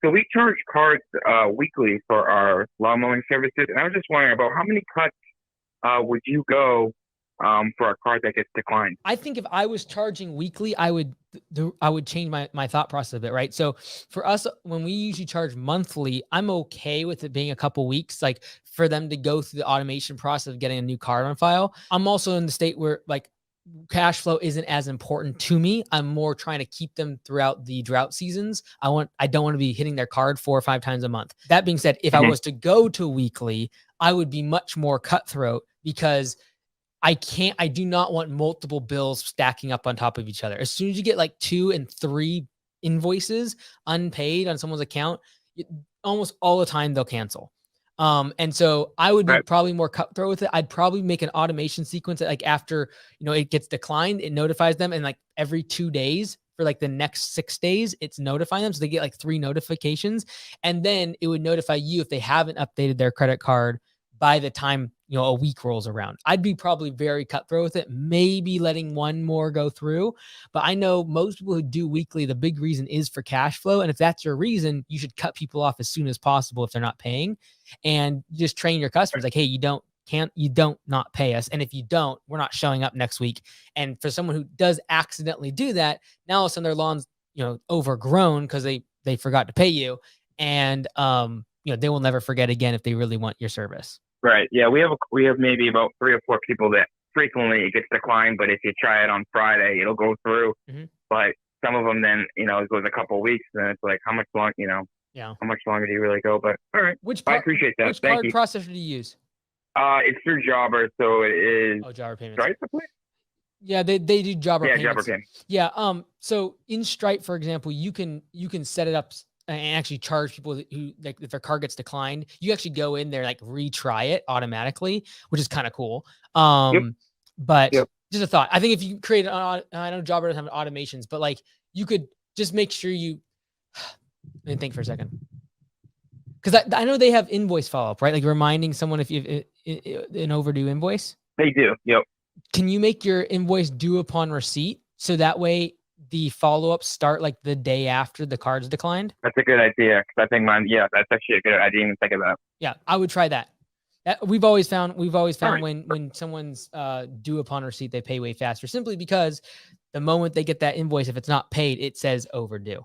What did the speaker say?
So we charge cards weekly for our lawn mowing services, and I was just wondering about how many cuts would you go for a card that gets declined? I think if I was charging weekly, I would change my thought process a bit, right? So for us, when we usually charge monthly, I'm okay with it being a couple weeks, like for them to go through the automation process of getting a new card on file. I'm also in the state where like cash flow isn't as important to me. I'm more trying to keep them throughout the drought seasons. I don't want to be hitting their card 4 or 5 times a month. That being said, if I Hmm. was to go to weekly, I would be much more cutthroat because I do not want multiple bills stacking up on top of each other. As soon as you get like 2 and 3 invoices unpaid on someone's account, almost all the time they'll cancel. And so I would be Right. probably more cutthroat with it. I'd probably make an automation sequence that like after, it gets declined, it notifies them, and like every 2 days for like the next 6 days, it's notifying them. So they get like 3 notifications. And then it would notify you if they haven't updated their credit card by the time a week rolls around. I'd be probably very cutthroat with it, maybe letting one more go through. But I know most people who do weekly, the big reason is for cash flow. And if that's your reason, you should cut people off as soon as possible if they're not paying, and just train your customers like, hey, you don't not pay us. And if you don't, we're not showing up next week. And for someone who does accidentally do that, now all of a sudden their lawn's, overgrown because they forgot to pay you. And they will never forget again if they really want your service. Right. Yeah, we have maybe about 3 or 4 people that frequently it gets declined, but if you try it on Friday, it'll go through. Mm-hmm. But some of them then, it goes a couple of weeks, and it's like, how much long, Yeah. how much longer do you really go? But all right, Which I part? appreciate that. Which Thank card you. processor do you use? It's through Jobber, so it is Oh, Jobber payments. Stripe, I believe? Yeah, they do Jobber Yeah, Jobber payments. Pin. Yeah. So in Stripe, for example, you can set it up and actually charge people who like if their card gets declined. You actually go in there like retry it automatically, which is kind of cool. Yep. But Yep. just a thought. I think if you create I know Jobber doesn't have automations, but like you could just make sure you. Let me think for a second. Because I know they have invoice follow up, right? Like reminding someone if you an overdue invoice. They do. Yep. Can you make your invoice due upon receipt so that way the follow ups start like the day after the card's declined? That's a good idea. 'Cause I think yeah, that's actually a good idea. I didn't even think of that. Yeah, I would try that. We've always found All right. when someone's due upon receipt, they pay way faster simply because the moment they get that invoice, if it's not paid, it says overdue.